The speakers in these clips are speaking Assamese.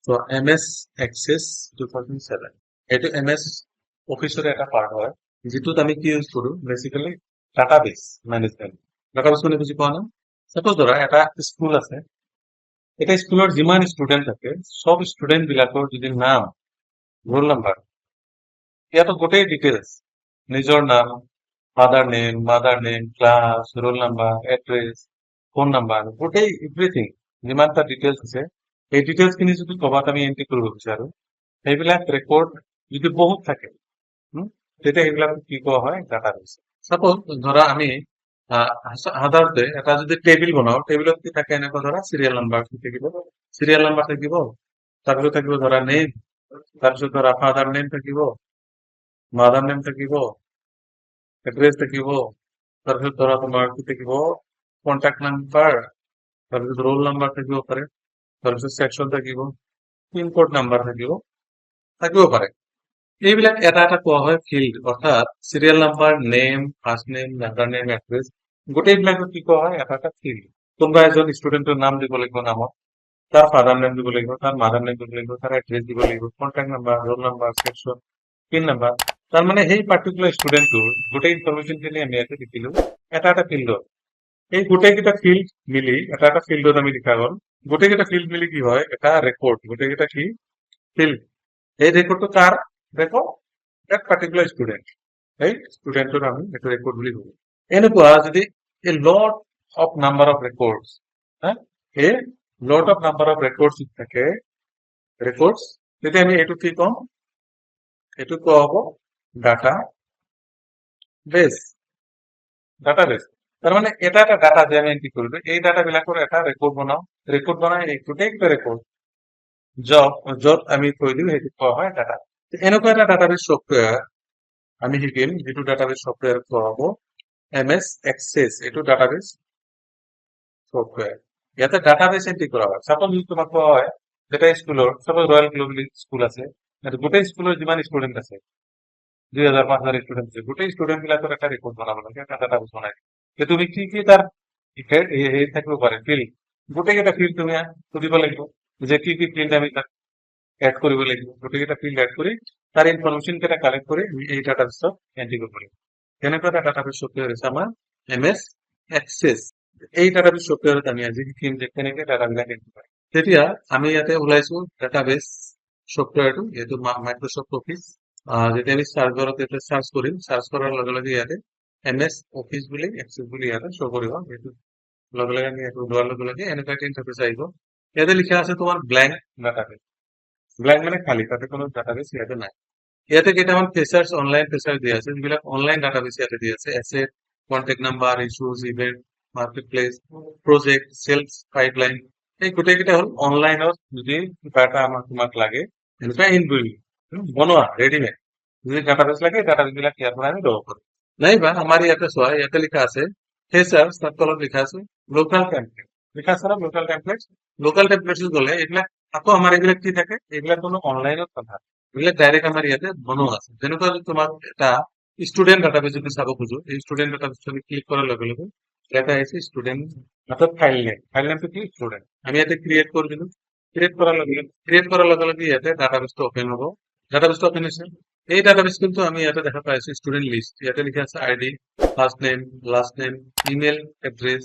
তো MS Access 2007 এইটো MS অফিচৰ এটা পাৰ্ট হয় যিটোত আমি কি ইউজ কৰো বেসিক্যালি ডাটাবেস মেনেজমেন্ট ডাটাবেস মানে বুজি পোৱা না সাপোজ ধৰা এটা স্কুল আছে এটা স্কুলৰ যিমান ষ্টুডেন্ট থাকে সব ষ্টুডেন্ট বিলাকৰ যদি নাম ৰোল নাম্বাৰ ইয়াতো গোটেই ডিটেইলছ নিজৰ নাম mother name class roll number address phone number গোটেই এভৰিথিং যিমানটা ডিটেইলছ আছে এই ডিটেইলছ খিনি যদি ক'বাত আমি এন্ট্ৰি কৰিব বিচাৰো সেইবিলাক ৰেকৰ্ড যদি বহুত থাকে তেতিয়া সেইবিলাক কি কোৱা হয় ডাটাবেস সাপোজ ধৰা আমি সাধাৰণতে এটা যদি টেবিল বনাও টেবিলত কি থাকে এনেকুৱা ধৰা সিৰিয়াল নাম্বাৰ থাকিব তাৰপিছত থাকিব ধৰা নেম তাৰপিছত ধৰা ফাদাৰ নেম থাকিব মাদাৰ নেম থাকিব এড্ৰেছ থাকিব তাৰপিছত ধৰা তোমাৰ কি থাকিব কন্টাক্ট নাম্বাৰ তাৰপিছত ৰোল নাম্বাৰ থাকিব পাৰে তাৰপিছত সেকশন থাকিব পিন কোড নাম্বাৰ থাকিব পাৰে এইবিলাক এটা এটা কোৱা হয় ফিল্ড অৰ্থাৎ serial number name first name mother name address গোটেইবিলাকক কি কোৱা হয় এটা এটা ফিল্ড কোনোবা এজন ষ্টুডেন্টৰ নাম দিব লাগিব নামত তাৰ ফাদাৰ নেম দিব লাগিব তাৰ মাদাৰ নেম দিব লাগিব তাৰ এড্ৰেস দিব লাগিব contact number roll number section pin number তাৰ মানে সেই পাৰ্টিকুলাৰ ষ্টুডেন্টটোৰ গোটেই ইনফৰমেশন খিনি আমি ইয়াতে লিখিলো এটা এটা ফিল্ডত এই গোটেইকেইটা ফিল্ড মিলি এটা এটা ফিল্ডত আমি লিখা গ'ল গোটেইকেইটা ফিল্ড মিলি কি হয় এটা ৰেকৰ্ড গোটেইকেইটা কি ফিল্ড এই ৰেকৰ্ডটো কাৰ ৰেকৰ্ড that particular student এই ষ্টুডেন্টৰ আমি এটা ৰেকৰ্ড বুলি কওঁ এনেকুৱা যদি a lot of number of records a lot of number of records থাকে ৰেকৰ্ডছ তেতিয়া আমি এইটো কি কম এইটো কোৱা হ'ব ডাটাবেস তাৰ মানে এটা এটা ডাটা যে আমি এন্ট্ৰি কৰিলো এই ডাটা বিলাকৰ এটা ৰেকৰ্ড বনাই এই গোটেইকেইটা ৰেকৰ্ড য'ত আমি থৈ দিওঁ সেইটো কোৱা হয় ডাটা এনেকুৱা এটা ডাটাবেস সফটওয়্যাৰ আমি শিকিম যেটো ডাটাবেস সফটওয়্যাৰ কোৱা হ'ব MS Access এইটো ডাটাবেস সফটওয়্যাৰ ইয়াতে ডাটাবেস এন্ট্ৰি কৰা হয় সাপোজ তোমাক কোৱা হয় যেটা স্কুলৰ সাপোজ ৰয়েল গ্লোবাল স্কুল আছে গোটেই স্কুলৰ যিমান ষ্টুডেন্ট আছে 2000-5000 ষ্টুডেন্ট আছে গোটেই ষ্টুডেন্ট বিলাকৰ এটা ৰেকৰ্ড বনাব লাগে এটা ডাটাবেস বনাই যে তুমি কি কি তাৰ এই থাকিব পাৰে ফিল্ড গোটেইকেইটা ফিল্ড তুমি সুধিব লাগিব যে কি কি ফিল্ড আমি তাক এড কৰিব লাগিব গোটেইকেইটা ফিল্ড এড কৰি তাৰ ইনফৰমেশন কেইটা কালেক্ট কৰি এই ডাটাবেসত এন্ট্ৰি কৰিব লাগিব তেনেকুৱা এটা ডাটাবেস সফটওয়্যাৰ আছে আমাৰ MS Access এই ডাটাবেস সফটওয়্যাৰত আমি আজি শিকিম যে কেনেকৈ ডাটাবিলাক এন্ট্ৰি কৰে তেতিয়া আমি ইয়াতে ওলাইছো ডাটাবেস সফটওয়্যাৰটো এইটো মাইক্ৰসফট অফিস যেতিয়া আমি সাৰ্চ বাৰত এটা সাৰ্চ কৰিম সাৰ্চ কৰাৰ লগে লগে ইয়াতে MS অফিস বুলি Access বুলি ইয়াতে শো কৰিব এইটো লগে লগে আমি এইটো লোৱাৰ লগে লগে এনেকুৱা এটা ইন্টাৰফেস আহিব ইয়াতে লিখা আছে তোমাৰ ব্ল্যাঙ্ক ডাটাবেস ব্ল্যাঙ্ক মানে খালি তাতে কোনো ডাটাবেস ইয়াতে নাই ইয়াতে কেইটামান ফিচাৰ্স অনলাইন ফিচাৰ্স দিয়া আছে যিবিলাক অনলাইন ডাটাবেস ইয়াতে দিয়া আছে asset contact number issues event marketplace project sales pipeline এই গোটেইকেইটা হল অনলাইনত যদি ডাটা তোমাক লাগে এনেকুৱা ইনবিল্ট বনোৱা ৰেডিমেড যদি ডাটাবেস লাগে ডাটাবেস বিলাক ইয়াৰ পৰা আমি ল'ব পাৰোঁ নাইবা আমাৰ ইয়াতে চোৱা ইয়াতে লিখা আছে ফিচাৰ্স তাত তলত লিখা আছে লোকাল টেমপ্লেট লিখা আছে না লোকাল টেমপ্লেটছ গ'লে এইবিলাক আকৌ আমাৰ এইবিলাক কি থাকে এইবিলাক কোনো অনলাইনত কথা এইবিলাক ডাইৰেক্ট আমাৰ ইয়াতে বনোৱা আছে যেনেকুৱা তোমাক এটা ষ্টুডেন্ট ডাটাবেস যদি চাব খোজো এই ষ্টুডেন্ট ডাটাবেস আমি ক্লিক কৰাৰ লগে লগে ইয়াতে আহিছে ষ্টুডেন্ট অৰ্থাৎ ফাইল নেমটো কি ষ্টুডেন্ট আমি ইয়াতে ক্ৰিয়েট কৰি দিলো ক্ৰিয়েট কৰাৰ লগে লগে ইয়াতে ডাটাবেসটো ওপেন হ'ব ডাটাবেসটো ওপেন হৈছে এই ডাটাবেস কিন্তু আমি ইয়াতে দেখা পাইছো ষ্টুডেন্ট লিষ্ট ইয়াতে লিখা আছে ID first name last name email address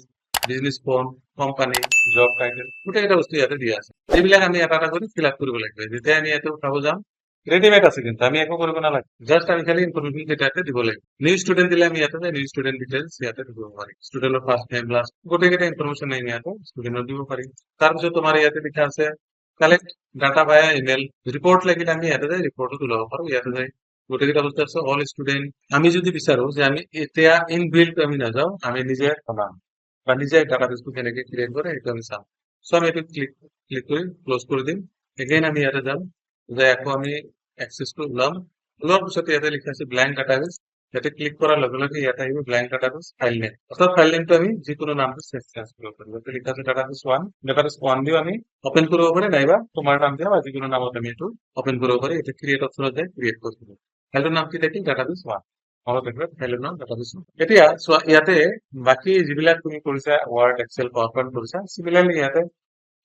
business phone company job title গোটেইকেইটা বস্তু ইয়াতে দিয়া আছে এইবিলাক আমি এটা এটা কৰি ফিল আপ কৰিব লাগিব যেতিয়া আমি ইয়াতে উঠাব যাম ৰেডিমেড আছে কিন্তু আমি একো কৰিব নালাগে জাস্ট আমি খালি ইনফৰমেশন কেইটাতে দিব লাগিব নিউ ষ্টুডেন্ট দিলে আমি ইয়াতে নিউ ষ্টুডেন্ট ডিটেইলছ ইয়াতে দিব পাৰিম ষ্টুডেন্টৰ ফাৰ্ষ্ট নেম লাষ্ট গোটেইকেইটা ইনফৰমেশন আমি ইয়াতে ষ্টুডেন্টৰ দিব পাৰিম তাৰপিছত তোমাৰ ইয়াতে লিখা আছে collect data via email report লাগিলে আমি ইয়াতে যাই ৰিপৰ্টত ওলাব পাৰো ইয়াতে যাই গোটেইকেইটা বস্তু আছে অল ষ্টুডেন্ট আমি যদি বিচাৰো যে আমি এতিয়া ইনবিল্ট আমি নাযাওঁ আমি নিজে বনাম বা নিজে ডাটাবেসটো কেনেকৈ ক্ৰিয়েট কৰে সেইটো আমি চাম সো আমি এইটো ক্লিক কৰি ক্লোজ কৰি দিম এগেইন আমি ইয়াতে যাম যে আকৌ আমি এক্সেসটো ওলোৱাৰ পিছত ইয়াতে লিখা আছে ব্ল্যাঙ্ক ডাটাবেস ইয়াতে ক্লিক কৰাৰ লগে লগে ইয়াতে আহিব ব্ল্যাঙ্ক ডাটাবেস ফাইল নেম অৰ্থাৎ ফাইল নেমটো আমি যিকোনো নামটো চেঞ্জ কৰিব পাৰোঁ ইয়াতে লিখা আছে ডাটাবেস 1 দিও আমি ওপেন কৰিব পাৰি নাইবা তোমাৰ নাম দিয়া বা যিকোনো নামত আমি এইটো ওপেন কৰিব পাৰি এটা ক্ৰিয়েট অপচনত যাই ক্ৰিয়েট কৰি দিম ফাইলটোৰ নাম কি থাকিল ডাটাবেস 1 মনত ৰাখিবা ফাইলৰ নাম ডাটাবেস এতিয়া চোৱা ইয়াতে বাকি যিবিলাক তুমি কৰিছা ওয়াৰ্ড এক্সেল পাওয়াৰপয়েন্ট কৰিছা সিমিলাৰলি ইয়াতে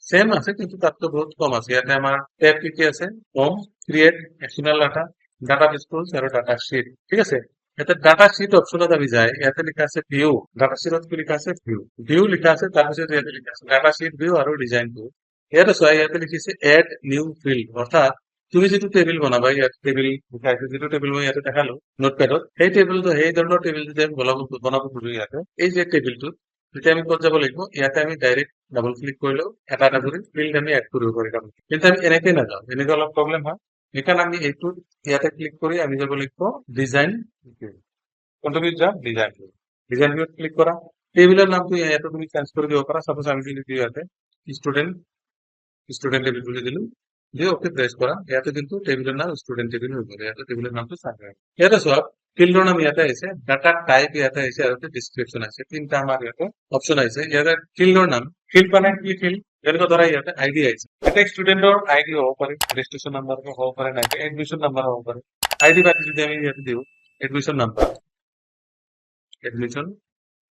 সেম আছে কিন্তু তাৰ তো বহুত কম আছে। ইয়াতে আমাৰ টেব কি আছে? Home, create, external data, data disclose আৰু ডাটা শ্বিট। ঠিক আছে? ইয়াতে ডাটা শ্বিট অপশ্যনত আমি যাই, ইয়াতে লিখা আছে ভিউ। ডাটা শ্বিটত কি লিখা আছে? ভিউ। ভিউ লিখা আছে, তাৰপিছত ইয়াতে লিখা আছে ডাটা শ্বিট ভিউ আৰু ডিজাইন ভিউ। ইয়াতে চোৱা, ইয়াতে লিখিছে এড নিউ ফিল্ড, অৰ্থাৎ তুমি যিটো টেবিল বনাবা, ইয়াত টেবিল লিখাইছে, যিটো টেবিল মই ইয়াতে দেখালো নোটপেডত, সেই টেবিলটো, সেই ধৰণৰ টেবিল যদি আমি বনাব খোজো ইয়াতে, এই যে টেবিলটো, তেতিয়া আমি ক'ত যাব লাগিব? ইয়াতে আমি ডাইৰেক্ট ডাবল ক্লিক কৰিলেও এটা এটা কৰি ফিল্ড আমি এড কৰিব পাৰিম। কিন্তু আমি এনেকে নাযাওঁ, এনেকে অলপ প্ৰব্লেম হয়। সেইকাৰণে আমি এইটো ইয়াতে ক্লিক কৰি আমি যাব লাগিব ডিজাইন ভিউ। কোনটো ভিউত যাম? Design view. ডিজাইন ভিউত ক্লিক কৰা, টেবিলৰ নামটো ইয়াতে তুমি চেঞ্জ কৰি দিব পাৰা। সাপোজ আমি যদি দিওঁ ইয়াতে ষ্টুডেন্ট, ষ্টুডেন্ট টেবিল বুলি দিলো, দিয়ে ওকে প্ৰেছ কৰা, ইয়াতে কিন্তু টেবিলৰ নাম ষ্টুডেন্ট টেবিল হৈ গ'ল। ইয়াতে টেবিলৰ নামটো চাই ইয়াতে চোৱা, ফিল্ডৰ নাম ইয়াতে আহিছে, ডাটা টাইপ ইয়াতে আহিছে আৰু ডিসক্ৰিপশন আছে। তিনটা আমাৰ ইয়াতে অপশ্যন আহিছে। ইয়াতে ফিল্ডৰ নাম, ফিল্ড মানে কি ফিল্ড? যেনেকৈ ধৰা ইয়াতে আইডি আহিছে, এটা ষ্টুডেন্টৰ আইডি হ'ব পাৰে, ৰেজিষ্ট্ৰেশ্যন নাম্বাৰ হ'ব পাৰে, নাইবা এডমিশ্যন নাম্বাৰ হ'ব পাৰে। আইডি বাদ যদি আমি ইয়াতে দিওঁ এডমিশ্যন নাম্বাৰ, এডমিশ্যন,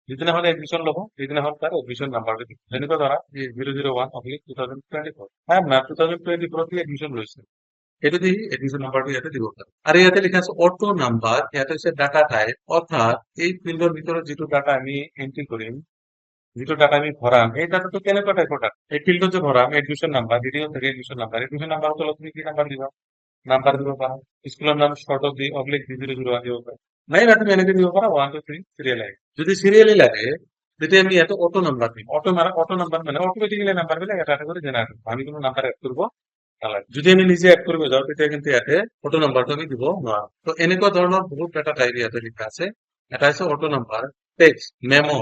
যিদিনাখন এডমিশ্যন ল'ব সেইদিনাখন তাৰ এডমিশ্যন নাম্বাৰটো দিব। যেনেকৈ ধৰা 001/2024, হ্যাঁ না 2024 এডমিশ্যন লৈছে, সেইটো দি এডমিশ্যন নাম্বাৰটো ইয়াতে দিব পাৰে। আৰু ইয়াতে লিখা আছে অটো নাম্বাৰ, ইয়াতে হৈছে ডাটা টাইপ, অৰ্থাৎ এই ফিল্ডৰ ভিতৰত যিটো ডাটা আমি এন্ট্ৰি কৰিম, যিটো ডাটা আমি ভৰাম, এই ডাটাটো কেনেকুৱা টাইপৰ ডাটা? এই ফিল্ডত যে ভৰাম এডমিশ্যন নাম্বাৰ, দ্বিতীয় থাকে এডমিশ্যন নাম্বাৰ, এডমিশ্যন নাম্বাৰৰ তলত তুমি কি নাম্বাৰ দিবা? নাম্বাৰ দিব পাৰা। স্কুলৰ নাম শৰ্টত দি অব্লিক 001 দিব পাৰা। নাইবা তুমি এনেকে দিব পাৰা 1 2 3 সিৰিয়াল আই। যদি সিৰিয়ালি লাগে তেতিয়া আমি ইয়াতে অটো নাম্বাৰ দিম। অটো নাম্বাৰ মানে অটোমেটিক্যালি নাম্বাৰবিলাক এটা এটা কৰি জেনাৰেট হ'ব। আমি কোনো নাম্বাৰ এড কৰিব নালাগে। যদি আমি নিজে এড কৰিব যাওঁ তেতিয়া কিন্তু ইয়াতে অটো নাম্বাৰটো আমি দিব নোৱাৰো। তো এনেকুৱা ধৰণৰ বহুত ডাটা টাইপ ইয়াতে লিখা আছে। এটা হৈছে auto number, text, memo,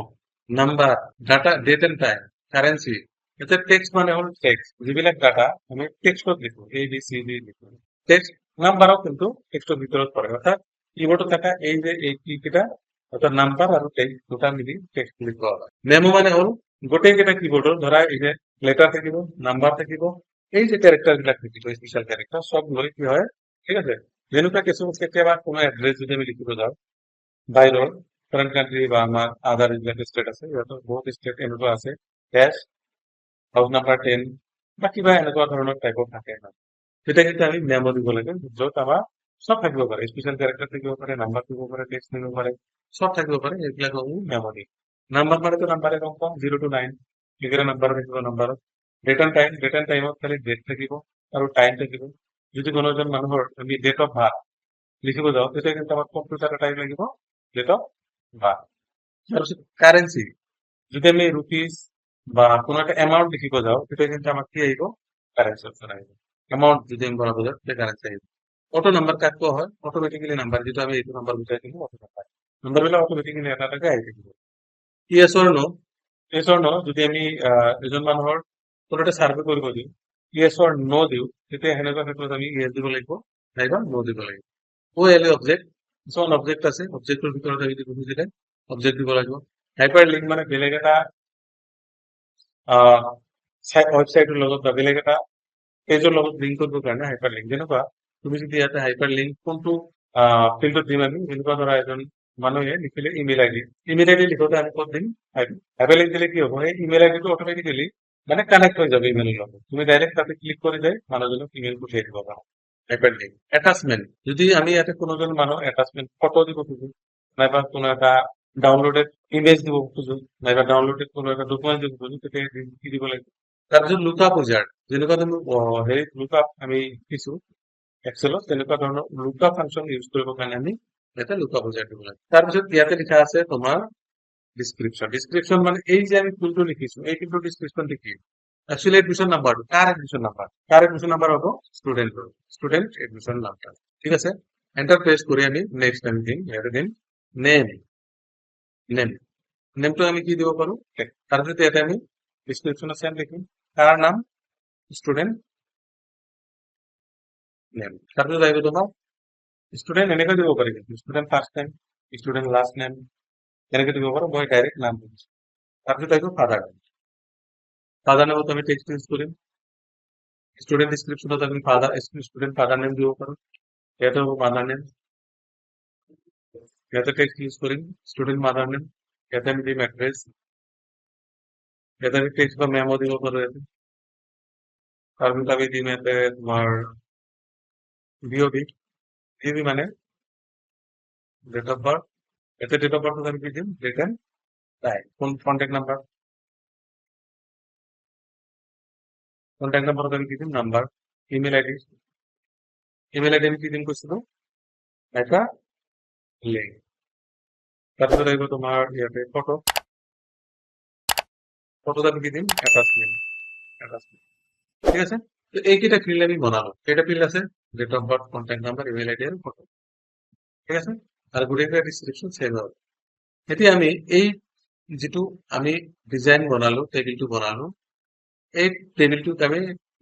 number, data, date and time, currency. ইয়াতে টেক্সট মানে হ'ল টেক্সট, যিবিলাক ডাটা আমি টেক্সটত লিখো, এ বি চি ডি লিখো। টেক্সট নাম্বারও কিন্তু টেক্সটের ভিতৰত পৰে, অৰ্থাৎ কিবোৰ্ডে থাকা এই যে এই কিটা, অৰ্থাৎ নাম্বাৰ আৰু টেক্সট দুটা মিলি টেক্সট বুলি কোৱা হয়। মেমো মানে হ'ল গোটেইকেইটা কিবোৰ্ডৰ, ধৰা এই যে লেটাৰ থাকিব, নাম্বাৰ থাকিব, এই যে ক্যাৰেক্টাৰ বিলাক থাকিব, স্পেশাল ক্যাৰেক্টাৰ সব লৈ কি হয়, ঠিক আছে? যেনেকুৱা কেতিয়াবা কোনো এড্ৰেছ যদি আমি লিখিব যাওঁ বাহিৰৰ, ফৰেন কান্ট্ৰি বা আমাৰ আদাৰ যিবিলাক ষ্টেট আছে, সিহঁতৰ বহুত ষ্টেট এনেকুৱা আছে, ডেছ, হাউচ নাম্বাৰ 10 বা কিবা এনেকুৱা ধৰণৰ টাইপৰ থাকে। তেতিয়া কিন্তু আমি মেমো দিব লাগে, য'ত আমাৰ সব থাকিব পাৰে, স্পেশাল ক্যাৰেক্টাৰ থাকিব পাৰে, নাম্বাৰ থাকিব পাৰে, টেক্সট থাকিব পাৰে, সব থাকিব পাৰে। এইবিলাক আমি মেমো দিম। নাম্বাৰ মানেতো নাম্বাৰে গম পাওঁ, 0 to 9 এইকেইটা নাম্বাৰ থাকিব। নাম্বাৰত date and time, date and টাইমত খালি ডেট থাকিব আৰু টাইম থাকিব। যদি কোনো এজন মানুহৰ আমি ডেট অফ বাৰ্থ লিখিব যাওঁ তেতিয়া কিন্তু আমাৰ কম্পিউটাৰ টাইম লাগিব, ডেট অফ বাৰ্থ। তাৰপিছত কারেন্সি, যদি আমি রুপিস বা কোনো একটা অ্যামাউন্ট লিখিব যাওঁ তেতিয়া কিন্তু আমাক কি আহিব? কারেন্সি অপশন আহিব। অ্যামাউন্ট যদি আমি বনাব যাওঁ তেতিয়া কারেন্সি আহিব। অটো নাম্বার কাক কোৱা হয়? অটোমেটিক্যালি নাম্বাৰ, যিটো আমি এইটো নাম্বাৰ বুজাই দিলো অটো নাম্বাৰ, নাম্বাৰবিলাক অটোমেটিক্যালি এটা এটাকে আহি থাকিব। ইয়েছ অৰ নো, ইয়েছ অৰ নো, যদি আমি এজন মানুহৰ কোনো এটা সাৰ্ভে কৰিব দিওঁ, ইয়েছ অৰ নো দিওঁ, তেতিয়া সেনেকুৱা ক্ষেত্ৰত আমি ইয়েছ দিব লাগিব নাইবা নো দিব লাগিব। ও এল অবজেক্ট, কিছুমান অবজেক্ট আছে, অবজেক্টৰ ভিতৰত আমি দিব খুজিলে অবজেক্ট দিব লাগিব। হাইপাৰ লিংক মানে বেলেগ এটা ৱেবছাইটৰ লগত বা বেলেগ এটা পেজৰ লগত লিংক কৰিবৰ কাৰণে হাইপাৰ লিংক। যেনেকুৱা তুমি যদি ইয়াতে হাইপাৰ লিংক কোনটো ফিল্ডত দিম, আমি যেনেকুৱা ধৰা এজন মানুহে লিখিলে ইমেইল আইডি, ইমেইল আইডি লিখোতে আমি ক'ত দিম? হাইপাৰ লিংক দিলে কি হ'ব? সেই ইমেইল আইডিটো অটোমেটিক্যালি মানে কানেক্ট হৈ যাব ইমেইলৰ লগত। তুমি ডাইৰেক্ট তাতে ক্লিক কৰি যায় মানুহজনক ইমেইল পঠিয়াই দিব পাৰা। Hyper link. এটাচমেন্ট, যদি আমি ইয়াতে কোনোজন মানুহ এটাচমেন্ট ফটো দিব খোজো, নাইবা কোনো এটা ডাউনলোডেড ইমেজ দিব খোজো, নাইবা ডাউনলোডেড কোনো এটা ডকুমেন্ট দিব খোজো, তেতিয়া কি দিব লাগিব? তাৰপিছত লুকআপ উইজাৰ্ড, যেনেকুৱা তুমি হেৰিত লুকআপ আমি শিকিছো এক্সেলত, তেনেকুৱা ধৰণৰ লুকআপ ফাংচন ইউজ কৰিবৰ কাৰণে আমি ইয়াতে লুকআপ উইজাৰ্ড দিব লাগে। তাৰপিছত ইয়াতে লিখা আছে তোমাৰ ডিসক্ৰিপশন। ডিসক্ৰিপশন মানে এই যে আমি ফিল্ডটো লিখিছো, এই ফিল্ডৰ ডিসক্ৰিপশনটো কি? অ্যাকচুয়ালি এডমিশন নাম্বাৰটো, কাৰ এডমিশন নাম্বাৰ? কাৰ এডমিশন নাম্বাৰ হ'ব? স্টুডেন্টৰ, স্টুডেন্ট এডমিশন নাম্বাৰ। ঠিক আছে, এন্টাৰ প্ৰেস কৰি আমি নেক্সট টাইম দিম, ইয়াতে দিম নেম, নেম, নেমটো আমি কি দিব পাৰো? তাৰপিছত ইয়াতে আমি ডিসক্ৰিপশন আছে আমি লিখিম কাৰ নাম, স্টুডেন্ট নেম। তাৰপিছত আহিব তোমাৰ স্টুডেন্ট, এনেকৈ দিব পাৰি কিন্তু student first name, student last name, এনেকৈ দিব পাৰো। মই ডাইৰেক্ট নাম দিম। তাৰপিছত আহিব ফাদাৰ নেম। ফাদাৰ নেমত আমি টেক্সট ইউজ কৰিম। স্টুডেন্ট ডিসক্ৰিপশনত আমি স্টুডেন্ট ফাদাৰ নেম দিব পাৰো। ইয়াতে হ'ব মাদাৰ নেম, ইয়াতে টেক্সট ইউজ কৰিম স্টুডেন্ট মাদাৰ নেম, ইয়াতে আমি দিম এড্ৰেস, ইয়াতে আমি টেক্সট বা মেমো দিব পাৰো। ইয়াতে তাৰপিছত আমি দিম ইয়াতে তোমাৰ DOB মানে ডেট অফ বাৰ্থ। ইয়াতে ডেট অফ বাৰ্থত আমি কি দিম ডেট এণ্ড টাইম। কন্টেক্ট নাম্বাৰত আমি কি দিম নাম্বাৰ। ইমেইল আইডি আমি কি দিম কৈছিলো এটা লিংক। তাৰপিছত আহিব তোমাৰ ইয়াতে ফটোত আমি কি দিম অ্যাটাচমেন্ট। ঠিক আছে, তো এইকেইটা ফিল্ড আমি বনালো। কেইটা ফিল্ড আছে date of birth, contact number, email ID আর ফটো। ঠিক আছে, আর গোটেইকেইটা ডিসক্রিপশন সেভ হবে। এতিয়া আমি এই যিটো আমি ডিজাইন বনালো, টেবিলটো বনালো, এই টেবিলটোত আমি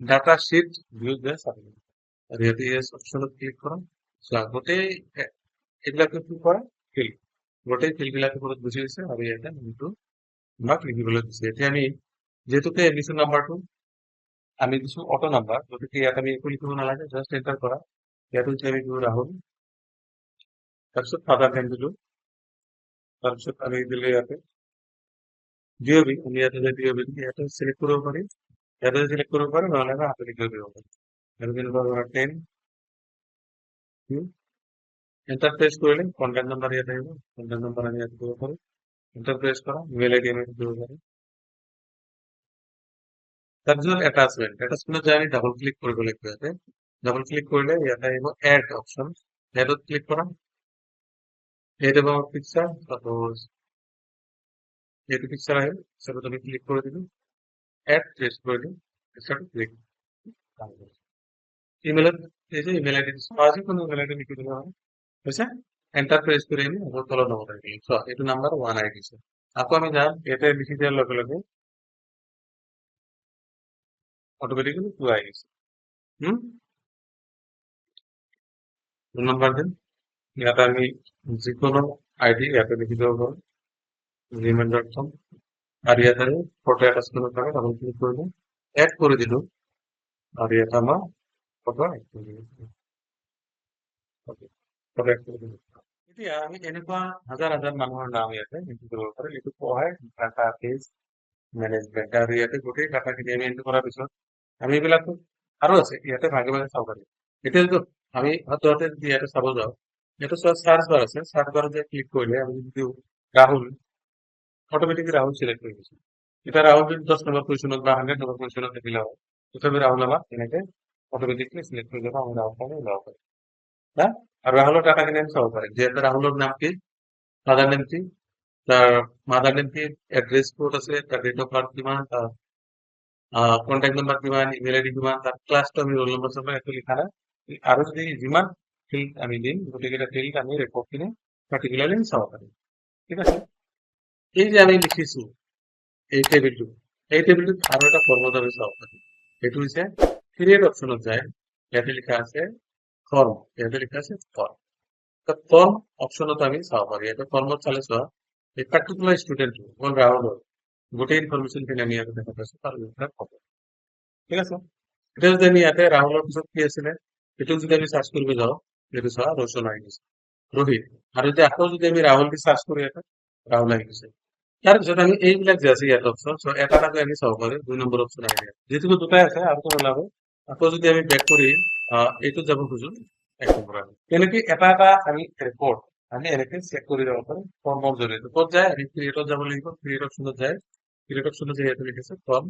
ডাটা শিট ভিউত গৈ চাব লাগিব। আৰু ইয়াতে ইয়েছ অপশ্যনত ক্লিক কৰক। চোৱা গোটেই এইবিলাকে কি কৰে ফিল্ড, গোটেই ফিল্ডবিলাকে ওপৰত গুচি গৈছে আৰু ইয়াতে নামটো আমাক লিখিবলৈ দিছে। এতিয়া আমি যিহেতুকে দিছো নাম্বাৰটো আমি দিছো অটো নাম্বাৰ, গতিকে ইয়াত আমি একো লিখিব নালাগে, জাষ্ট এণ্টাৰ কৰা। ইয়াতো এতিয়া আমি দিলো ৰাহুল, তাৰপিছত ফাদাৰ নেম দিলো, তাৰপিছত আমি দিলো ইয়াতে DOB, আমি ইয়াতে যে DOB ইয়াতে সিলেক্ট কৰিব পাৰি, ইয়াতে সিলেক্ট কৰিব পাৰি, নহলে আমি হাতে লিখিও দিব পাৰি। ইয়াতে যেনিবা 10 এণ্টাৰ প্ৰেছ কৰিলে কন্টেক্ট নাম্বাৰ ইয়াত আহিব, কন্টেক্ট নাম্বাৰ আমি ইয়াতে দিব পাৰো। এণ্টাৰ প্ৰেছ কৰা, ইমেইল আইডি আমি দিব পাৰো। তাৰপিছত এটাচমেন্টত যাই আমি ডাবল ক্লিক কৰিব লাগিব। ইয়াতে ডাবল ক্লিক কৰিলে ইয়াতে আহিব এড অপশ্যন, এডত ক্লিক কৰা। এইটো পাব পিকচাৰ, সাপোজ এইটো পিকচাৰ আহিল, পিকচাৰত আমি ক্লিক কৰি দিলো, এড প্ৰেছ কৰি দিম, পিকচাৰটো ক্লিক। ইমেইলত এই যে ইমেইল আইডি দিছো, যিকোনো ইমেইল আইডি লিখি দিলে হয়, হৈছে। এণ্টাৰ প্ৰেছ কৰি আমি আকৌ তলত নমাই থাকিম। চোৱা এইটো নাম্বাৰ 1 আহি দিছে। আকৌ আমি যাম, ইয়াতে লিখি দিয়াৰ লগে লগে অটোমেটিক্যালি 2 আহি গৈছে। নাম্বাৰ দিম, ইয়াতে আমি যিকোনো আইডি ইয়াতে লিখি দিব পাৰো, gmail.com। আর ইয়াতে ফটো অ্যাটাচ করার পরে ডাবল ক্লিক করবো, অ্যাড করে দিল, আর ইয়াতে আমার ফটো অ্যাড করে দিল। ফটো অ্যাড করে দিল। এতিয়া আমি এনেকুৱা হাজাৰ হাজাৰ মানুহৰ নাম ইয়াতে এন্ট্ৰি কৰিব পাৰো। এইটো কোৱা হয় ডাটা বেজ মেনেজমেন্ট। আৰু ইয়াতে গোটেই ডাটাখিনি আমি এন্ট্ৰি কৰাৰ পিছত আমি এইবিলাকো আৰু আছে ইয়াতে ভাগে ভাগে চাব পাৰি। এতিয়া যদি আমি হঠাতে যদি ইয়াতে চাব যাওঁ, ইয়াতে চোৱা সার্চ বার আছে, সার্চ বারে যে ক্লিক করলে আমি যদি রাহুল, অটোমেটিকলি রাহুল সিলেক্ট হয়ে গেছে। এটা রাহুল যদি 10 নম্বর পজিশনত বা 100 নম্বর পজিশনত দিলে হয়, তথাপি রাহুল আমার এনেকে অটোমেটিকলি সিলেক্ট হয়ে যাবে। আমি রাহুলটাকে উল্লাও করি, হ্যাঁ। আর রাহুলের টাকাখিনি আমি চাব পারি যে রাহুলের নাম কি, ফাদার নেম কি, তার মাদার নেম কি, এড্রেস কোড আছে, তার ডেট অফ বার্থ কিমান, তার কন্ট্যাক্ট নাম্বার কিমান, ইমেইল আইডি কিমান, তার ক্লাসটা আমি রোল নম্বর সব একটু লিখা নাই। আৰু যদি যিমান ফিল্ড আমি দিম গোটেইকেইটা ফিল্ড আমি ৰেকৰ্ডখিনি পাৰ্টিকুলাৰলি আমি চাব পাৰিম। ঠিক আছে, এই যে আমি লিখিছো এই টেবিলটোত আৰু এটা ফৰ্মত আমি চাব পাৰিম। সেইটো হৈছে ক্ৰিয়েট অপশ্যনত যায়, ইয়াতে লিখা আছে ফৰ্ম, ইয়াতে লিখা আছে ফৰ্ম। ফৰ্ম অপশনত আমি চাব পাৰি। এটা ফৰ্মত চালে চোৱা এই পাৰ্টিকুলাৰ স্টুডেন্ট কোন ৰাহুলৰ গোটেই ইনফৰমেশন খিনি আমি ইয়াতে দেখা পাইছো তাৰ বিষয়ে ক'ব। ঠিক আছে, এটা যদি আমি ইয়াতে ৰাহুলৰ পিছত কি আছিলে এইটো যদি আমি সাৰ্চ কৰিব যাওঁ, এইটো চোৱা ৰোশন আহি গৈছে, ৰোহিত। আৰু যদি আকৌ যদি আমি ৰাহুল দি সাৰ্চ কৰো ইয়াতে ৰাহুল আহি গৈছে। তাৰপিছত আমি এইবিলাক যে আছে ইয়াত অপশ্যন, এটা এটাকৈ আমি চাব পাৰো। 2 নম্বৰ অপশ্যন আহি যায়, যিহেতু দুটাই আছে আৰু কোন ওলাব। আকৌ যদি আমি বেক কৰি এইটোত যাব খোজো, 1 নম্বৰ আহিব। তেনেকে এটা এটা আমি ৰেকৰ্ড আমি এনেকে চেক কৰি যাব পাৰো ফৰ্মৰ জৰিয়তে। ক'ত যায় আমি ক্ৰিয়েটত যাব লাগিব, ক্ৰিয়েট অপশ্যনত যায়, ক্ৰিয়েট অপশ্যনত যে ইয়াতে লিখিছে ফৰ্ম